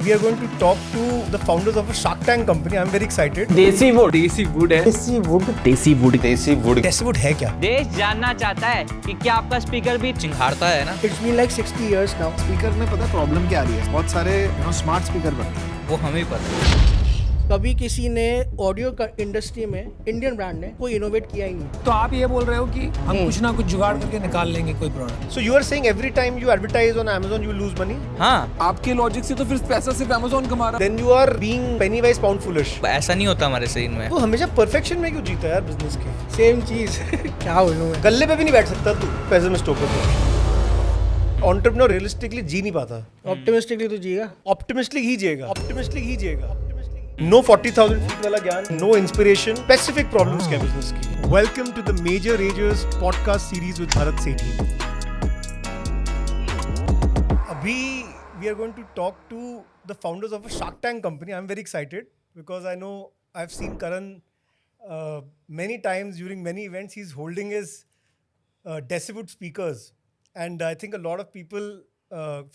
we are going to talk to the founders of a Shark Tank company. I'm very excited. देसी would है Decibwood है क्या? देश जानना चाहता है कि क्या आपका स्पीकर भी चिंघाड़ता है ना। It's been like 60 years now. Speaker में पता प्रॉब्लम क्या आ रही है, बहुत सारे स्मार्ट स्पीकर बन रहे हैं। वो हमें पता है। कभी किसी ने ऑडियो इंडस्ट्री में इंडियन ब्रांड ने कोई इनोवेट किया ही नहीं। तो आप ये बोल रहे हो कि हम कुछ ना कुछ जुगाड़ करके निकाल लेंगे कोई product. So you are saying every time you advertise on Amazon you lose money? हाँ, आपके लॉजिक से तो फिर पैसा सिर्फ Amazon कमा रहा है। Then you are being penny-wise pound foolish. ऐसा नहीं होता हमारे सीन में। तो हमेशा परफेक्शन में क्यों जीता है यार बिजनेस के? सेम चीज क्या बोलूं मैं। गल्ले पे भी नहीं बैठ सकता तू पैसे में स्टॉक करके। एंटरप्रेन्योर रियलिस्टिकली जी नहीं पाता। ऑप्टिमिस्टिकली तो जिएगा। ऑप्टिमिस्टिक ही जिएगा। No 40,000 feet वाला ज्ञान, no inspiration, specific problems के business की। Welcome to the Major Ages podcast series with Bharat Sethi। अभी we are going to talk to the founders of a Shark Tank company. I'm very excited because I know I've seen Karan many times during many events. He's holding his Decibwood speakers, and I think a lot of people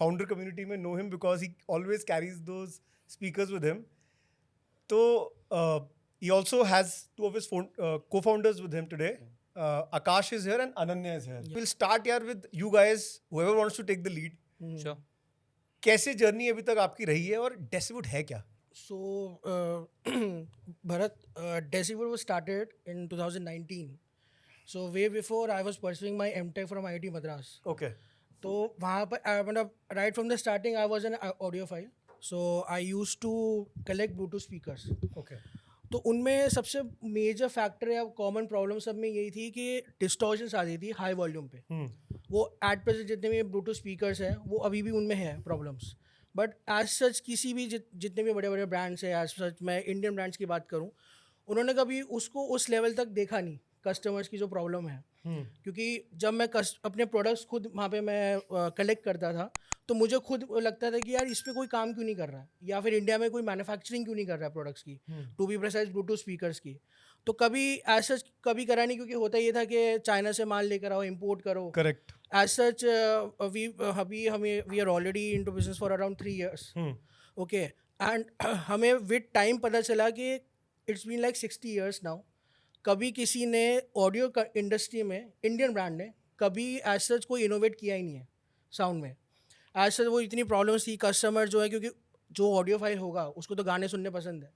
founder community may know him because he always carries those speakers with him. So he also has two of his co-founders with him today. Akash is here and Ananya is here. We'll start here with you guys. Whoever wants to take the lead. Sure. कैसे journey अभी तक आपकी रही है और Decibwood है क्या? So Bharat, Decibwood was started in 2019. So way before I was pursuing my MTech from IIT Madras. Okay. तो वहाँ पर मतलब right from the starting I was an audiophile. So I used to collect Bluetooth speakers. Okay. तो उनमें सबसे major factor या common problem सब में यही थी कि डिस्टॉर्शंस आती थी हाई वॉल्यूम पे। वो एट प्रेजेंट जितने भी ब्लूटूथ स्पीकर्स हैं वो अभी भी उनमें है प्रॉब्लम्स, बट एज सच किसी भी जितने भी बड़े बड़े ब्रांड्स हैं, एज सच मैं इंडियन ब्रांड्स की बात करूँ, उन्होंने कभी उसको उस लेवल तक देखा नहीं कस्टमर्स की जो प्रॉब्लम है। क्योंकि जब मैं अपने प्रोडक्ट्स खुद वहाँ पे मैं कलेक्ट करता था तो मुझे खुद लगता था कि यार इस पे कोई काम क्यों नहीं कर रहा है, या फिर इंडिया में कोई मैन्युफैक्चरिंग क्यों नहीं कर रहा है प्रोडक्ट्स की, to be precise Bluetooth speakers की। तो कभी एज सच कभी करा नहीं, क्योंकि होता ये था कि चाइना से माल लेकर आओ, इम्पोर्ट करो। Correct. As such we are already into business for around 3 years। Okay, and हमें विद टाइम पता चला कि it's been like 60 years now. कभी किसी ने ऑडियो इंडस्ट्री में इंडियन ब्रांड ने कभी एज सच कोई इनोवेट किया ही नहीं है साउंड में। एज सच वो इतनी प्रॉब्लम्स थी, कस्टमर जो है, क्योंकि जो ऑडियो फाइल होगा उसको तो गाने सुनने पसंद है।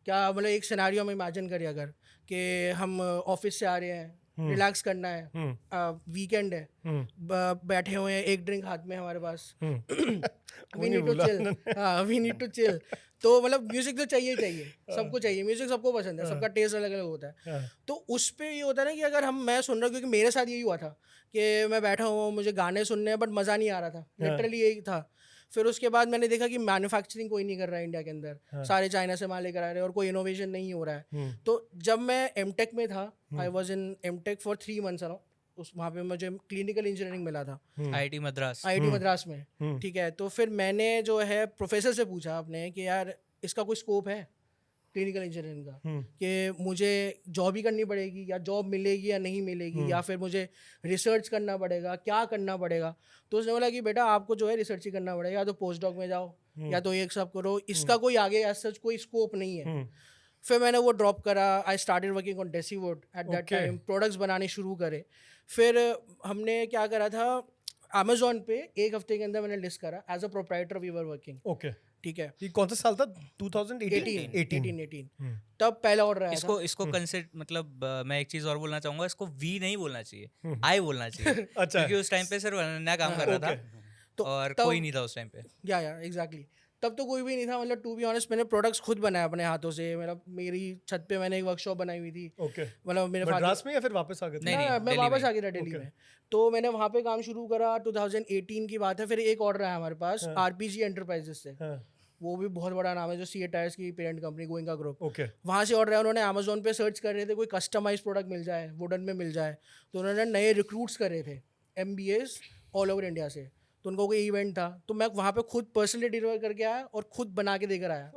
क्या मतलब एक सिनेरियो में इमेजिन करिए अगर कि हम ऑफिस से आ रहे हैं, रिलैक्स करना है, वीकेंड है, बैठे हुए हैं, एक ड्रिंक हाथ में हमारे पास, वी नीड टू चिल। तो मतलब म्यूजिक तो चाहिए, सबको चाहिए, म्यूजिक सबको पसंद है, सबका टेस्ट अलग अलग होता है। तो उस पर ये होता है ना कि अगर मैं सुन रहा हूँ, क्योंकि मेरे साथ यही हुआ था कि मैं बैठा हुआ हूँ, मुझे गाने सुनने हैं बट मज़ा नहीं आ रहा था, लिटरली यही था। फिर उसके बाद मैंने देखा कि मैन्युफैक्चरिंग कोई नहीं कर रहा है इंडिया के अंदर, सारे चाइना से माल लेकर आ रहे हैं और कोई इनोवेशन नहीं हो रहा है। तो जब मैं एमटेक में था, I was in M Tech for 3 months around, उस वहाँ पे मुझे क्लिनिकल इंजीनियरिंग मिला था आईआईटी मद्रास में। ठीक है, तो फिर मैंने जो है प्रोफेसर से पूछा अपने कि यार इसका कोई स्कोप है क्लिनिकल इंजीनियरिंग का, कि मुझे जॉब ही करनी पड़ेगी या जॉब मिलेगी या नहीं मिलेगी, या फिर मुझे रिसर्च करना पड़ेगा, क्या करना पड़ेगा। तो उसने बोला कि बेटा आपको जो है रिसर्च ही करना पड़ेगा, या तो पोस्ट डॉक में जाओ या तो एक सब करो, इसका कोई आगे एज सच कोई स्कोप नहीं है। फिर मैंने वो ड्रॉप करा, I started working on Desiwood at that time, products बनाने शुरू करे। फिर हमने क्या करा था, अमेजोन पे 1 हफ्ते के अंदर मैंने लिस्ट करा, as a proprietor we were working. Okay, ठीक है। ये कौन सा साल था? 2018। तब पहला ऑर्डर आया था। इसको कंसिडर मतलब मैं एक चीज और बोलना चाहूंगा, इसको वी नहीं बोलना चाहिए, आई बोलना चाहिए। अच्छा, क्योंकि उस टाइम पे सिर्फ अनन्या काम कर रहा था और कोई नहीं था उस टाइम पे। या एग्जैक्टली, तब तो कोई भी नहीं था। मतलब टू बी ऑनेस्ट मैंने प्रोडक्ट्स खुद बनाए अपने हाथों से। मतलब मेरी छत पे मैंने एक वर्कशॉप बनाई हुई थी। मतलब मेरे मद्रास में या फिर वापस आ गए? नहीं, मैं वापस आ गया था दिल्ली में। तो मैंने वहाँ पे काम शुरू करा, 2018 की बात है। फिर एक ऑर्डर आया हमारे पास आरपीजी एंटरप्राइजेस से, वो भी बहुत बड़ा नाम है, जो सीए टायर्स की पेरेंट कंपनी, गोइंका ग्रुप। वहाँ से ऑर्डर आया, उन्होंने अमेजोन पे सर्च कर रहे थे कोई कस्टमाइज प्रोडक्ट मिल जाए, वुडन में मिल जाए। तो उन्होंने नए रिक्रूट्स कर रहे थे MBAs ऑल ओवर इंडिया से। तो उनको कोई इवेंट था, तो मैं वहाँ पे खुद पर्सनली डिलीवर करके आया और खुद बना के देकर आया।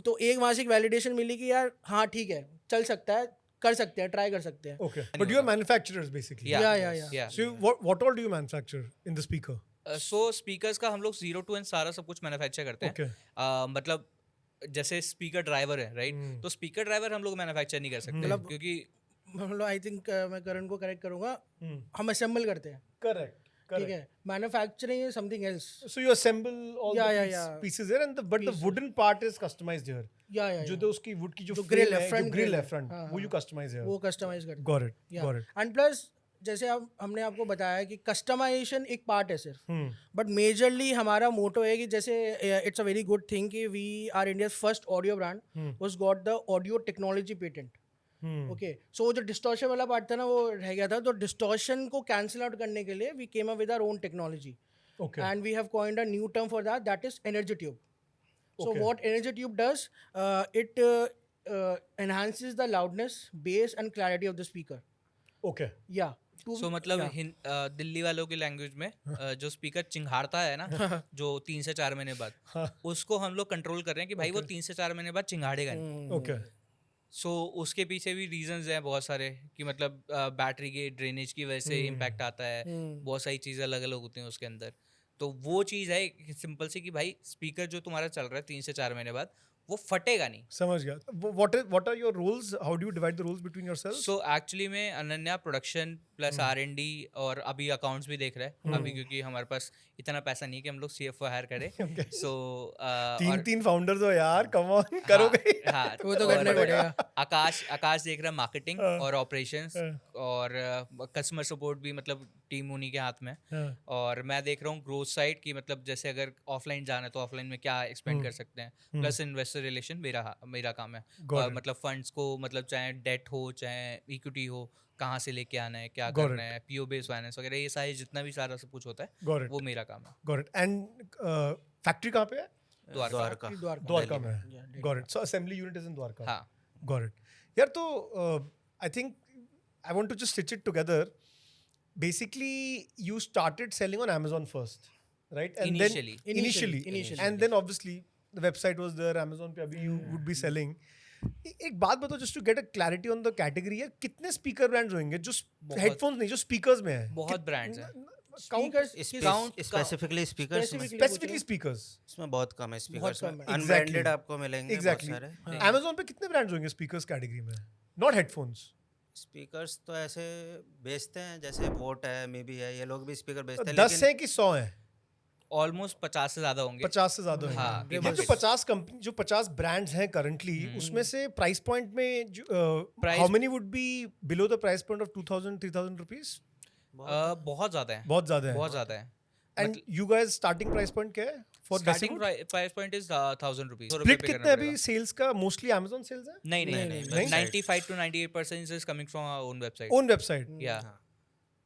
तो एक वहाँ से एक वैलिडेशन मिली कि यार हाँ ठीक है, चल सकता है, कर सकते हैं, ट्राई कर सकते हैं। But you are manufacturers basically. Yeah. So what all do you manufacture in the speaker? So speakers का हम लोग 0 to N सारा सब कुछ मैन्युफैक्चर करते हैं. Okay. मतलब जैसे स्पीकर ड्राइवर है राइट, तो स्पीकर ड्राइवर हम लोग मैन्युफैक्चर नहीं कर सकते मतलब- क्योंकि मतलब आई थिंक मैं करण को करेक्ट करूंगा, हम असेंबल करते हैं, Correct. ठीक है, manufacturing is something else. So you assemble all Yeah, the yeah, yeah. pieces here, and but the wooden part is customized here. या जो तो उसकी wood की जो जो grill frame है, है, front जो grill grill है है, front, हाँ, वो you हाँ. customize here. वो कस्टमाइज करते हैं. Got it. Got it. And plus जैसे अब हमने आपको बताया कि कस्टमाइजेशन एक पार्ट है सिर्फ, Hmm. बट मेजरली हमारा मोटो है कि जैसे it's a very good thing कि we are India's first audio brand was got the audio technology patent. Hmm. Okay, so जो डिस्टॉर्शन वाला पार्ट था ना वो रह गया था, तो डिस्टॉर्शन को कैंसिल आउट करने के लिए we came up with our own technology. Okay. And we have coined a new term for that, that is energy tube. So Okay. what energy tube does, it enhances the loudness, bass and clarity of the speaker. Okay. Yeah. सो मतलब दिल्ली वालों की language में जो speaker चिंघाड़ता है ना जो 3 से 4 महीने बाद, उसको हम लोग कंट्रोल कर रहे हैं कि भाई वो 3 से 4 महीने बाद चिंघाड़ेगा नहीं. Okay. सो उसके पीछे भी रीजंस हैं बहुत सारे कि मतलब बैटरी के ड्रेनेज की वजह से इम्पैक्ट आता है, बहुत सारी चीज़ें अलग अलग होती हैं उसके अंदर. तो वो चीज़ है सिंपल सी कि भाई स्पीकर जो तुम्हारा चल रहा है 3 से 4 महीने बाद वो फटेगा नहीं. समझ गया. What are your roles? How do you divide the roles between yourselves? So actually में अनन्या प्रोडक्शन प्लस R&D और अभी अकाउंट्स भी देख रहा है अभी, क्योंकि हमारे पास इतना पैसा नहीं है कि हम लोग CFO हायर करें. सो तीन फाउंडर्स हो यार, कम ऑन करोगे. हाँ वो तो करना पड़ेगा. आकाश देख रहा है मार्केटिंग और ऑपरेशंस और कस्टमर सपोर्ट भी, मतलब टीम उन्हीं के हाथ में है. और मैं देख रहा हूँ ग्रोथ साइड की, मतलब जैसे अगर ऑफलाइन जाना है तो ऑफलाइन में क्या एक्सपेंड कर सकते हैं, प्लस इन्वेस्टर रिलेशन मेरा काम है. और मतलब फंड्स को, मतलब चाहे डेट हो चाहे इक्विटी हो, कहाँ से लेके आना है, क्या करना है, PO बेस्ड फाइनेंस वगैरह, ये सारे जितना भी सारा सब कुछ होता है वो मेरा काम है. Got it. And factory कहाँ पे है? द्वारका. द्वारका में है. Got it. So assembly unit is in Dwarka. हाँ. Got it. यार तो I think I want to just stitch it together. Basically, you started selling on Amazon first, right? And Initially. then initially, Initially. and then obviously the website was there. Amazon पे अभी you would be selling. एक बात बताओ, just to get a clarity on the category है, कितने speaker brands होंगे जो headphones नहीं, जो speakers में है? बहुत ब्रांड्स हैं. Speakers specifically speakers Specifically speakers. इसमें बहुत कम है स्पीकर्स कम में, है. अनब्रांडेड आपको मिलेंगे Exactly. बहुत सारे. Amazon पे कितने brands होंगे speakers category में? Not headphones. स्पीकर्स तो ऐसे बेचते हैं जैसे वोट है, मे बी है, ये लोग भी स्पीकर बेचते हैं, 10 है कि 100 है? ऑलमोस्ट 50 से ज्यादा होंगे. 50 से ज्यादा है. हाँ, ये जो 50 कंपनी, जो 50 ब्रांड्स हैं करंटली, उसमें से प्राइस पॉइंट में how many would be below the price point of 2000-3000 rupees? बहुत ज्यादा है. बहुत ज्यादा है. बहुत ज्यादा है. And you guys starting price point क्या है for starting price point is 1000 rupees. Split कितने अभी सेल्स का? मोस्टली Amazon सेल्स है? नहीं नहीं नहीं. 95 to 98% is coming from our own website. Own website. Yeah.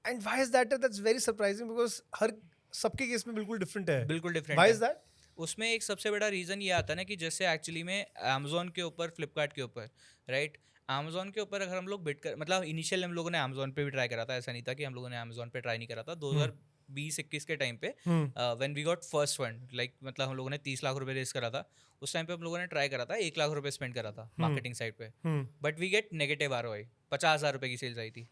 And why is that? That's very surprising because हर सबके केस में बिल्कुल डिफरेंट है. बिल्कुल डिफरेंट. Why is that? उसमें एक सबसे बड़ा रीज़न ये आता है ना कि जैसे एक्चुअली में Amazon के ऊपर, फ्लिपकार्ट के ऊपर, राइट, Amazon के ऊपर अगर हम लोग बिड कर, मतलब इनिशियल हम लोगों ने Amazon पे भी ट्राई करा था, ऐसा नहीं था कि हम लोगों ने Amazon पे ट्राई नहीं करा था. 2020-21 के टाइम पे when we got first fund, like मतलब हम लोगों ने 30 लाख रुपए रेज करा था. उस टाइम पे हम लोगों ने ट्राई करा था, 1 लाख रुपए स्पेंड करा था मार्केटिंग साइड पे, but we get negative ROI. 50,000 रुपए की सेल्स आई थी.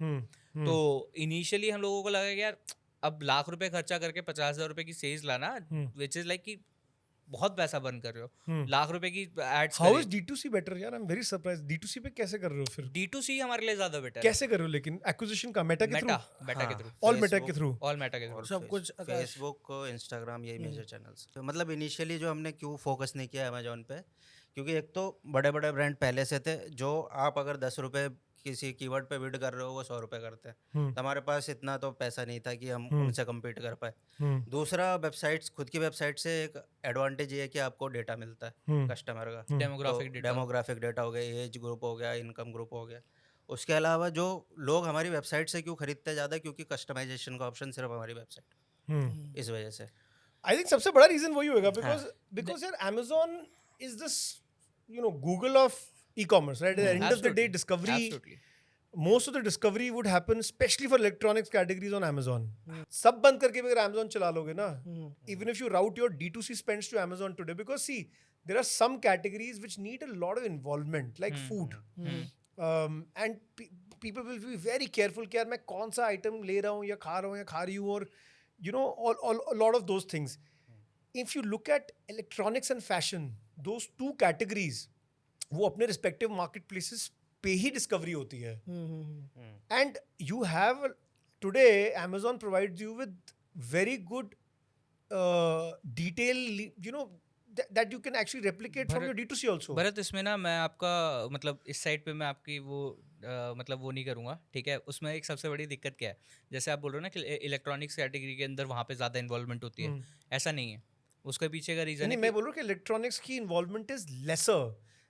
तो इनिशियली हम लोगों को लगा कि यार अब लाख रुपए खर्चा करके 50,000 रुपए की सेल्स लाना, विच इज लाइक कि बहुत पैसा बर्न कर रहे हो. लाख रुपए की ads. How is D2C better यार? I am very surprised. D2C पे कैसे कर रहे हो फिर? D2C हमारे लिए ज्यादा बेटर है. कैसे कर रहे हो लेकिन? एक्विजिशन का मेटा के थ्रू? मेटा के थ्रू. ऑल मेटा के थ्रू? ऑल मेटा के थ्रू. सब कुछ फेसबुक, इंस्टाग्राम, यही मेजर चैनल्स. तो मतलब इनिशियली जो हमने क्यों फोकस नहीं किया अमेजोन पे, क्योंकि एक तो बड़े बड़े ब्रांड पहले से थे, जो आप अगर 10 रुपये किसी कीवर्ड पे बिड कर रहे हो वो 100 रुपये करते हैं. तो हमारे पास इतना तो पैसा नहीं था कि हम उनसे कम्पीट कर पाए. दूसरा, वेबसाइट्स, खुद की वेबसाइट से एक एडवांटेज ये है कि आपको डेटा मिलता है कस्टमर का. डेमोग्राफिक डेटा हो गया, एज ग्रुप हो गया, इनकम ग्रुप हो गया. उसके अलावा जो लोग हमारी वेबसाइट से क्यों खरीदते ज़्यादा, क्योंकि कस्टमाइजेशन का ऑप्शन सिर्फ हमारी वेबसाइट, इस वजह से. आई थिंक सबसे बड़ा रीजन वही होगा बिकॉज यार Amazon is this Google of e-commerce, right? At the end of the day, discovery, Absolutely. most of the discovery would happen, especially for electronics categories, on Amazon. सब बंद करके भी अगर Amazon चला लोगे ना, even if you route your D2C spends to Amazon today, because see, there are some categories which need a lot of involvement, like food. And people will be very careful कि यार मैं कौन सा item ले रहा हूँ या खा रहा हूँ या खा रही हूँ, और you know, a lot of those things. If you look at electronics and fashion, those two categories, वो अपने respective marketplaces पे ही discovery होती है. And you have today Amazon provides you with very good detail, you know, that you can actually replicate from your D2C also. Bharat इसमें ना मैं आपका मतलब इस साइड पे मैं आपकी वो मतलब वो नहीं करूँगा, ठीक है. उसमें एक सबसे बड़ी दिक्कत क्या है, जैसे आप बोल रहे हो ना कि इलेक्ट्रॉनिक्स कैटेगरी के अंदर वहाँ पे ज़्यादा इन्वॉल्वमेंट होती है, ऐसा नहीं है. उसके पीछे का रीज़न नहीं, है मैं बोल रहा हूँ कि इलेक्ट्रॉनिक्स की involvement is lesser.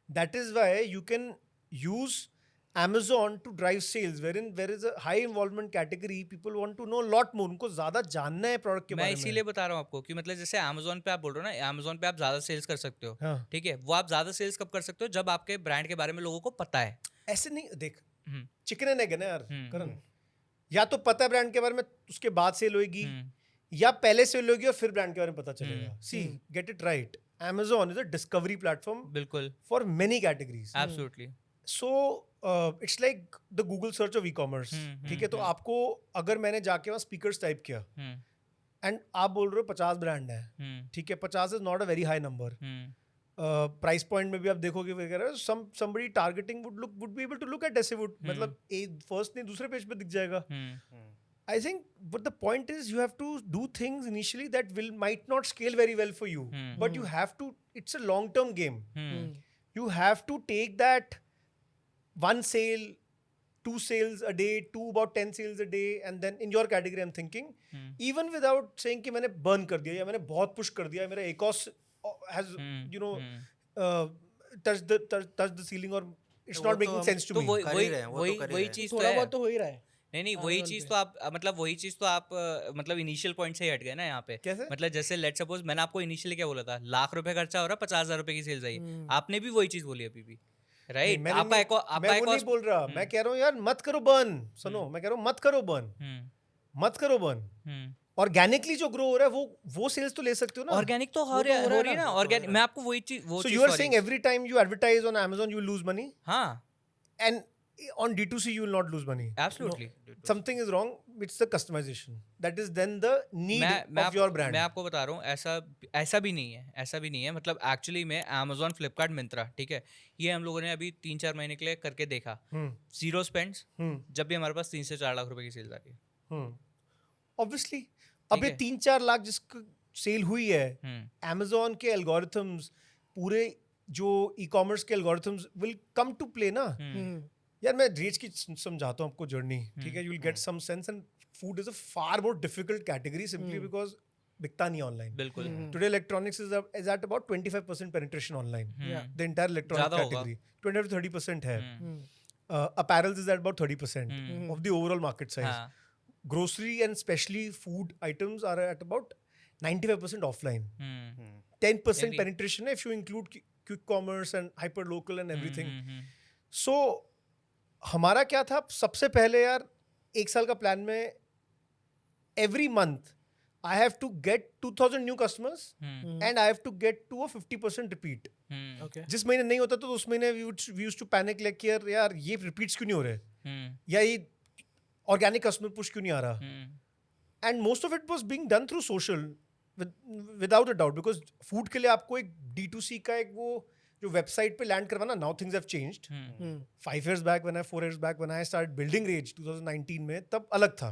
That is why you can use Amazon to drive sales, wherein there is a high involvement category. People want to know a lot more. उनको ज़्यादा जानना है प्रोडक्ट के मैं बारे में. इसीलिए बता रहा हूँ आपको कि मतलब जैसे अमेजोन पे आप बोल रहे हो ना, अमेजोन पे आप ज़्यादा सेल्स कर सकते हो, हाँ. ठीक है. वो आप ज़्यादा सेल्स कब कर सकते हो, जब आपके ब्रांड के बारे में लोगों को पता है. ऐसे नहीं, देख हम्म, चिकन एंड एग है ना यार हम्म, करण. या तो पता है ब्रांड के बारे में, उसके बाद सेल होगी, हम्म, या पहले सेल होगी और फिर ब्रांड के बारे में पता चलेगा. See, get it right. Amazon is a discovery platform बिल्कुल, for many categories. Absolutely. So it's like the Google search of e-commerce. ठीक है, तो आपको अगर मैंने जाके वहाँ स्पीकर्स टाइप किया एंड आप बोल रहे हो 50 ब्रांड है, ठीक है, 50 is not a very high number. Price point में भी आप देखोगे वगैरह, somebody targeting would be able to look at ऐसे मतलब फर्स्ट नहीं दूसरे पेज पे दिख जाएगा. I think, but the point is you have to do things initially that might not scale very well for you, but you have to. It's a long-term game. You have to take that one sale, 2 sales a day, about 10 sales a day, and then in your category I'm thinking, even without saying कि मैंने burn कर दिया या मैंने बहुत push कर दिया, मेरा ACOS has you know touched the ceiling or it's not making sense to तो me. वही कर ही रहे हैं, वो तो वही कर ही वही रहे हैं. चीज़ तो थोड़ा है. बहुत तो हो ही रहा है. नहीं वही चीज़ तो आप मतलब वही चीज़ तो आप मतलब इनिशियल पॉइंट से ही हट गए ना यहाँ पे. कैसे? मतलब जैसे लेट सपोज मैंने आपको इनिशियली क्या बोला था, ₹1,00,000 खर्चा हो रहा है, 50,000 रुपए की सेल्स आई. आपने भी वही चीज़ बोली अभी भी, राइट. मैंने आपका नहीं- मैं वो नहीं बोल रहा. मैं कह रहा हूँ यार मत करो बर्न. सुनो, मैं कह रहा हूँ मत करो बर्न. मत करो बर्न. ऑर्गेनिकली जो ग्रो हो रहा है वो सेल्स तो ले सकते हो ना. ऑर्गेनिक तो हो रही है ना. ऑर्गेनिक मैं आपको वही चीज़ So you are saying every time you advertise on Amazon you will lose money, हाँ, and on D2C you will not lose money. Absolutely. Something is wrong. It's the customization. That is then the need of your brand. मैं आपको बता रहा हूँ, ऐसा भी नहीं है. मतलब एक्चुअली में Amazon, Flipkart, Myntra, ठीक है, ये हम लोगों ने अभी 3-4 महीने के लिए करके देखा. जीरो स्पेंड्स, जब भी हमारे पास 3 से 4 लाख रुपए की सेल्स आ रही है. Obviously, अब ये 3-4 लाख जिसकी सेल हुई है, Amazon के algorithms, पूरे जो e-commerce के algorithms will come to play ना. यार मैं रेज की समझाता हूँ आपको जर्नी, ठीक है. You will get some sense. And food is a far more difficult category simply because बिकता नहीं ऑनलाइन. बिल्कुल. Today electronics is at about 25% penetration online. The entire electronic ज़्यादा होगा. कैटेगरी 20 to 30% है. Apparels is at about 30% of the overall market size. हाँ. Grocery and especially food items are at about 95% offline. 10% Agree. penetration if you include quick commerce and hyper local and everything. So हमारा क्या था सबसे पहले यार, 1 साल का plan में every month I have to get 2,000 new customers and I have to get to a 50% repeat. Okay. जिस महीने नहीं होता तो उस महीने we used to panic like यार ये repeats क्यों नहीं हो रहे, या ये organic customer push क्यों नहीं आ रहा. And most of it was being done through social without a doubt, because food के लिए आपको एक D2C का एक वो जो वेबसाइट पे लैंड करवाना. Now things have changed. 5 years back, 4 years back when I started building Rage 2019 में, तब अलग था.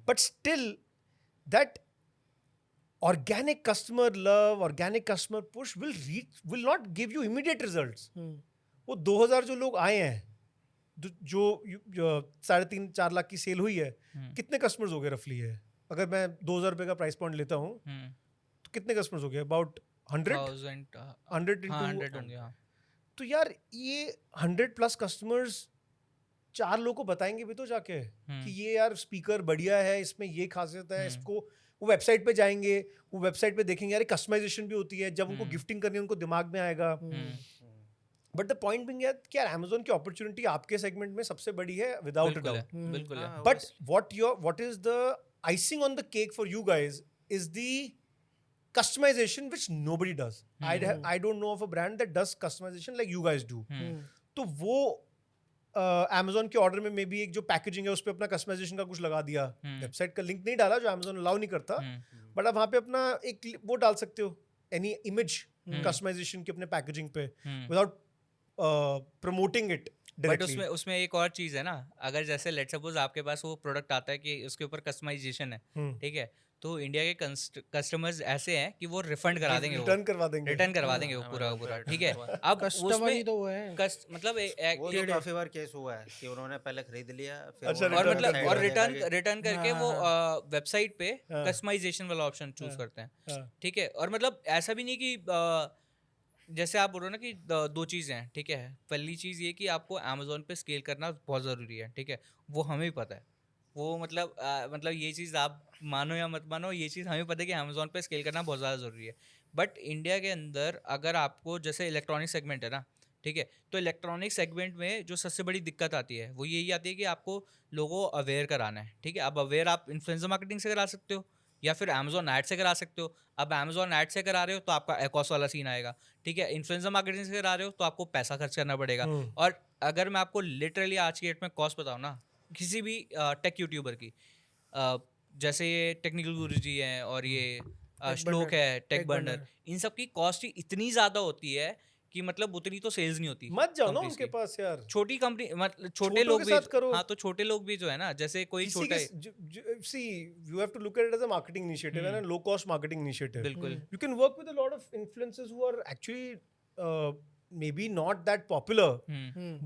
But still that organic customer love, organic customer push will not give you immediate results. वो 2000 जो लोग आए हैं, जो 3.5-4 लाख की सेल हुई है, कितने कस्टमर्स हो गए रफली है? अगर मैं 2000 रुपए का प्राइस पॉइंट लेता हूँ तो कितने कस्टमर्स हो गए? अबाउट 100 होंगे. हाँ. तो यार ये 100+ कस्टमर्स 4 लोगों को बताएंगे भी तो जाके कि ये यार स्पीकर बढ़िया है, इसमें ये खासियत है, इसको वो वेबसाइट पे जाएंगे, वो वेबसाइट पे देखेंगे यार कस्टमाइजेशन भी होती है, जब उनको गिफ्टिंग करनी है उनको दिमाग में आएगा. बट द पॉइंट बिंग यार कि यार Amazon की अपॉर्चुनिटी आपके सेगमेंट में सबसे बड़ी है विदाउट अ डाउट. बिल्कुल है. But what is the icing on the cake for you guys is the customization which nobody does. I don't know of a brand that does customization like you guys do. तो वो Amazon के order में may be एक जो packaging है उस पर अपना कस्टमाइजेशन का कुछ लगा दिया, वेबसाइट का लिंक नहीं डाला जो अमेजोन अलाउ नहीं करता, बट आप वहाँ पे अपना एक वो डाल सकते हो, एनी इमेज कस्टमाइजेशन की अपने पैकेजिंग पे without promoting it but directly. उसमें एक और चीज़ है ना, अगर जैसे लेट सपोज आपके पास वो प्रोडक्ट आता है कि उसके ऊपर कस्टमाइजेशन है, ठीक है, तो इंडिया के कस्टमर्स ऐसे हैं कि वो रिफंड करा देंगे, रिटर्न करवा देंगे. रिटर्न करवा देंगे वो पूरा पूरा, ठीक है. अब कस्टमर ही तो वो है. मतलब वो तो काफी बार केस हुआ है कि उन्होंने पहले खरीद लिया फिर अच्छा, वो और return मतलब करके और आ रिटर्न करके वो वेबसाइट पे हाँ. कस्टमाइजेशन वाला ऑप्शन चूज करते हैं, हाँ. ठीक है. और मतलब ऐसा भी नहीं कि जैसे आप बोल रहे हो ना कि दो चीज़ें हैं, ठीक है. पहली चीज़ ये कि आपको अमेजोन पे स्केल करना बहुत ज़रूरी है, ठीक है, वो हमें भी पता है. वो मतलब ये चीज़ आप मानो या मत मानो, ये चीज़ हमें पता है कि अमेजोन पे स्केल करना बहुत ज़्यादा ज़रूरी है. बट इंडिया के अंदर अगर आपको जैसे इलेक्ट्रॉनिक सेगमेंट है ना, ठीक है, तो इलेक्ट्रॉनिक सेगमेंट में जो सबसे बड़ी दिक्कत आती है वो यही आती है कि आपको लोगों को अवेयर कराना है, ठीक है. अब अवेयर आप इन्फ्लुएंसर मार्केटिंग से करा सकते हो या फिर अमेजोन ऐड से करा सकते हो. अब अमेजोन ऐड से करा रहे हो तो आपका एकॉस वाला सीन आएगा, ठीक है. इन्फ्लुएंसर मार्केटिंग से करा रहे हो तो आपको पैसा खर्च करना पड़ेगा. और अगर मैं आपको लिटरली आज की डेट में कॉस्ट बताऊँ ना, किसी भी टेक यूट्यूबर की, जैसे ये टेक्निकल गुरु जी हैं और ये श्लोक है, टेक बर्नर, इन सब की कॉस्ट ही इतनी ज़्यादा होती है कि मतलब उतनी तो सेल्स नहीं होती. मत जाओ ना companies उनके की. पास यार. छोटी कंपनी मतलब छोटे छोटों लोग के भी, साथ करो. हाँ, तो छोटे लोग भी जो है ना, जैसे कोई किसी छोटा के see you have to look at it as a marketing initiative and a low cost marketing initiative. बिल्कुल. You can work with a lot of influencers who are actually maybe not that popular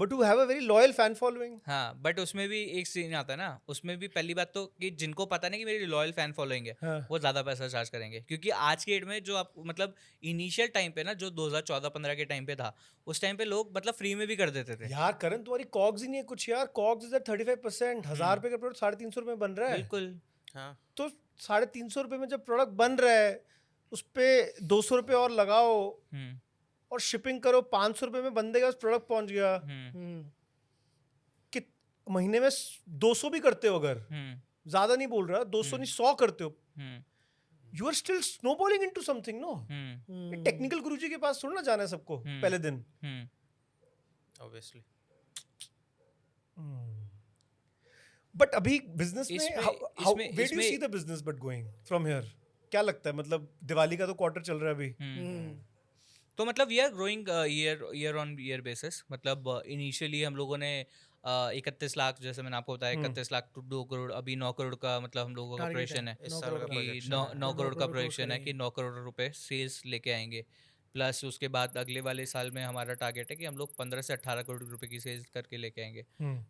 but who have a very loyal fan following. हाँ, but उसमें भी एक scene आता है ना, उसमें भी पहली बात तो कि जिनको पता नहीं कि मेरी लॉयल फैन फॉलोइंग है, हाँ. वो ज़्यादा पैसा चार्ज करेंगे. क्योंकि आज की डेट में जो आप मतलब इनिशियल टाइम पे ना, जो 2014-15 के टाइम पे था, उस टाइम पे लोग मतलब फ्री में भी कर देते थे. यार करण तुम्हारी कॉग्स ही नहीं है कुछ यार. COGS is eight 35%. 1000 रुपए का प्रोडक्ट 350 रुपए में बन रहा है. बिल्कुल. हाँ तो 350 रुपए में जब प्रोडक्ट बन रहा है उस पे 200 रुपए और लगाओ हम्म, और शिपिंग करो. 500 रुपए में बंदे का प्रोडक्ट पहुंच गया. कि महीने में 200 भी करते हो, अगर ज्यादा नहीं बोल रहा, 200 नहीं 100 करते हो, you are still snowballing into something. No, technical Guruji के पास थोड़ा ना जाना है सबको पहले दिन. ऑब्वियसली. बट अभी बिजनेस में इसमें- where do you see the business but going from here? क्या लगता है, मतलब दिवाली का तो क्वार्टर चल रहा है अभी. तो मतलब we are growing year on year basis. मतलब इनिशियली हम लोगों ने 31 लाख, जैसे मैंने आपको बताया, 31 लाख टू 2 करोड़, अभी 9 करोड़ का मतलब हम लोगों का Target प्रोजेक्शन है इस साल का कि projection 9 है. करोड़ का करोड़ प्रोजेक्शन है करेंगे. कि 9 करोड़ रुपए सेल्स लेके आएंगे. प्लस उसके बाद अगले वाले साल में हमारा टारगेट है कि हम लोग 15 से 18 करोड़ रुपए की सेल्स करके लेके आएंगे.